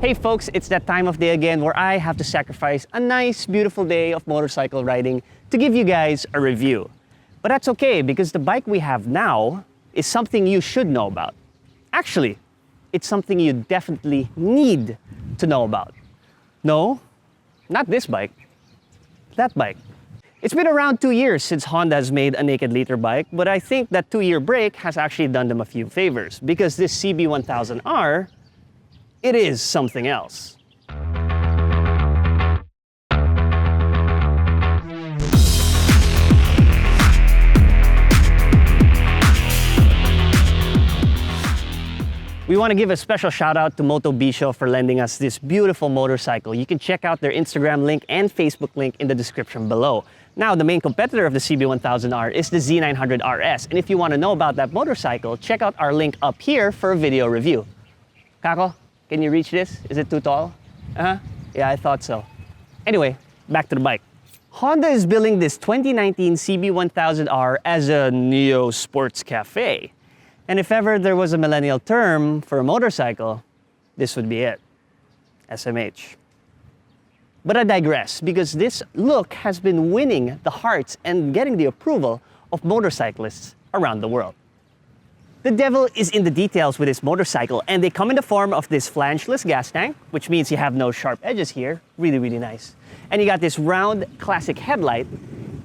Hey folks, it's that time of day again where I have to sacrifice a nice, beautiful day of motorcycle riding to give you guys a review. But that's okay because the bike we have now is something you should know about. Actually, it's something you definitely need to know about. No, not this bike, that bike. It's been around 2 years since Honda has made a naked liter bike, but I think that 2-year break has actually done them a few favors because this CB1000R, it is something else. We want to give a special shout out to Moto Bisho for lending us this beautiful motorcycle. You can check out their Instagram link and Facebook link in the description below. Now, the main competitor of the CB1000R is the Z900RS. And if you want to know about that motorcycle, check out our link up here for a video review. Kako, can you reach this? Is it too tall? Yeah, I thought so. Anyway, back to the bike. Honda is billing this 2019 CB1000R as a neo sports cafe. And if ever there was a millennial term for a motorcycle, this would be it. SMH. But I digress, because this look has been winning the hearts and getting the approval of motorcyclists around the world. The devil is in the details with this motorcycle, and they come in the form of this flangeless gas tank, which means you have no sharp edges here. Really, really nice. And you got this round classic headlight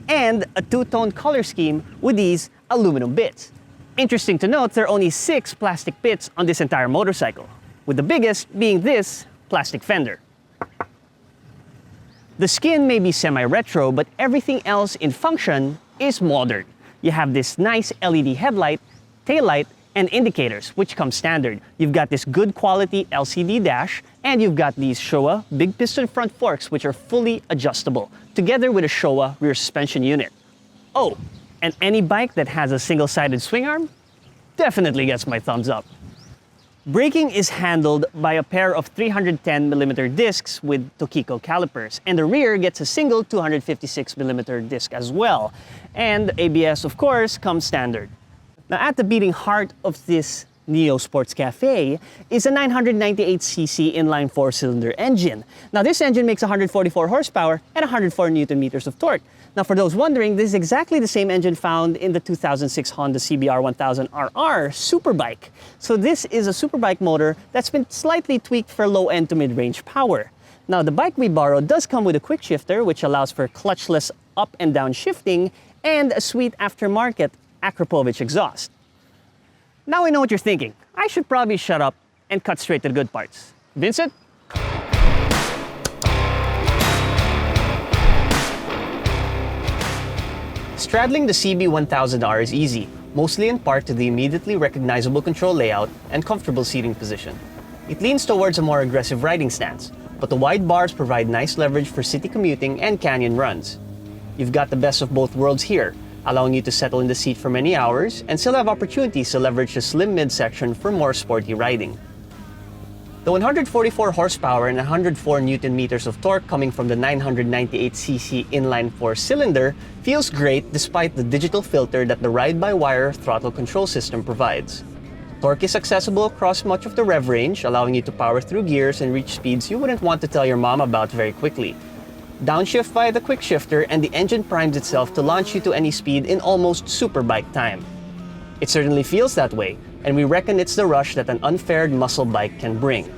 and a two-tone color scheme with these aluminum bits. Interesting to note, there are only 6 plastic bits on this entire motorcycle, with the biggest being this plastic fender. The skin may be semi-retro, but everything else in function is modern. You have this nice LED headlight, taillight, and indicators, which come standard. You've got this good quality LCD dash, and you've got these Showa big piston front forks, which are fully adjustable, together with a Showa rear suspension unit. Oh, and any bike that has a single-sided swing arm definitely gets my thumbs up. Braking is handled by a pair of 310mm discs with Tokiko calipers, and the rear gets a single 256mm disc as well. And ABS, of course, comes standard. Now, at the beating heart of this Neo Sports Cafe is a 998cc inline 4-cylinder engine. Now, this engine makes 144 horsepower and 104 Newton meters of torque. Now, for those wondering, this is exactly the same engine found in the 2006 Honda CBR1000RR Superbike. So this is a Superbike motor that's been slightly tweaked for low-end to mid-range power. Now, the bike we borrowed does come with a quick shifter, which allows for clutchless up and down shifting, and a sweet aftermarket Akrapovic exhaust. Now I know what you're thinking. I should probably shut up and cut straight to the good parts. Vincent? Straddling the CB1000R is easy, mostly in part to the immediately recognizable control layout and comfortable seating position. It leans towards a more aggressive riding stance, but the wide bars provide nice leverage for city commuting and canyon runs. You've got the best of both worlds here, allowing you to settle in the seat for many hours and still have opportunities to leverage the slim midsection for more sporty riding. The 144 horsepower and 104 Newton meters of torque coming from the 998cc inline 4-cylinder feels great despite the digital filter that the ride-by-wire throttle control system provides. Torque is accessible across much of the rev range, allowing you to power through gears and reach speeds you wouldn't want to tell your mom about very quickly. Downshift via the quick shifter and the engine primes itself to launch you to any speed in almost superbike time. It certainly feels that way, and we reckon it's the rush that an unfaired muscle bike can bring.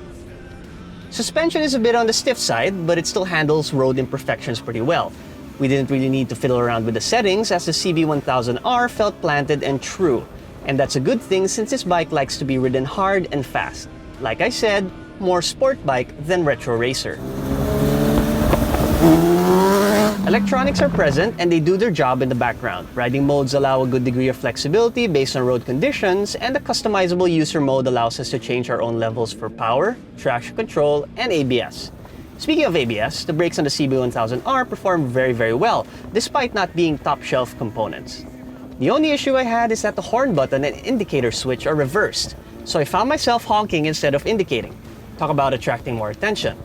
Suspension is a bit on the stiff side, but it still handles road imperfections pretty well. We didn't really need to fiddle around with the settings as the CB1000R felt planted and true. And that's a good thing since this bike likes to be ridden hard and fast. Like I said, more sport bike than retro racer. Electronics are present and they do their job in the background. Riding modes allow a good degree of flexibility based on road conditions, and the customizable user mode allows us to change our own levels for power, traction control, and ABS. Speaking of ABS, the brakes on the CB1000R perform very well, despite not being top-shelf components. The only issue I had is that the horn button and indicator switch are reversed, so I found myself honking instead of indicating. Talk about attracting more attention.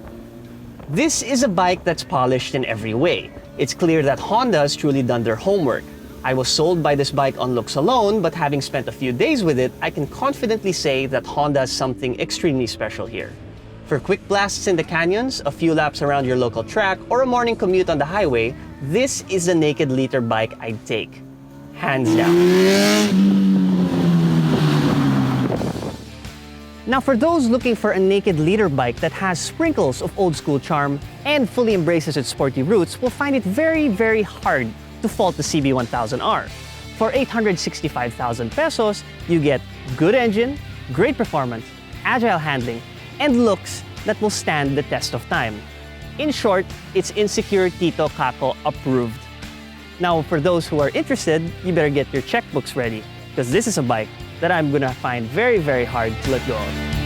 This is a bike that's polished in every way. It's clear that Honda has truly done their homework. I was sold by this bike on looks alone, but having spent a few days with it, I can confidently say that Honda has something extremely special here. For quick blasts in the canyons, a few laps around your local track, or a morning commute on the highway, this is a naked liter bike I'd take. Hands down. Now for those looking for a naked liter bike that has sprinkles of old school charm and fully embraces its sporty roots will find it very, very hard to fault the CB1000R. For 865,000 pesos, you get good engine, great performance, agile handling, and looks that will stand the test of time. In short, it's Insecure Tito Kako approved. Now, for those who are interested, you better get your checkbooks ready, because this is a bike that I'm gonna find very, very hard to let go of.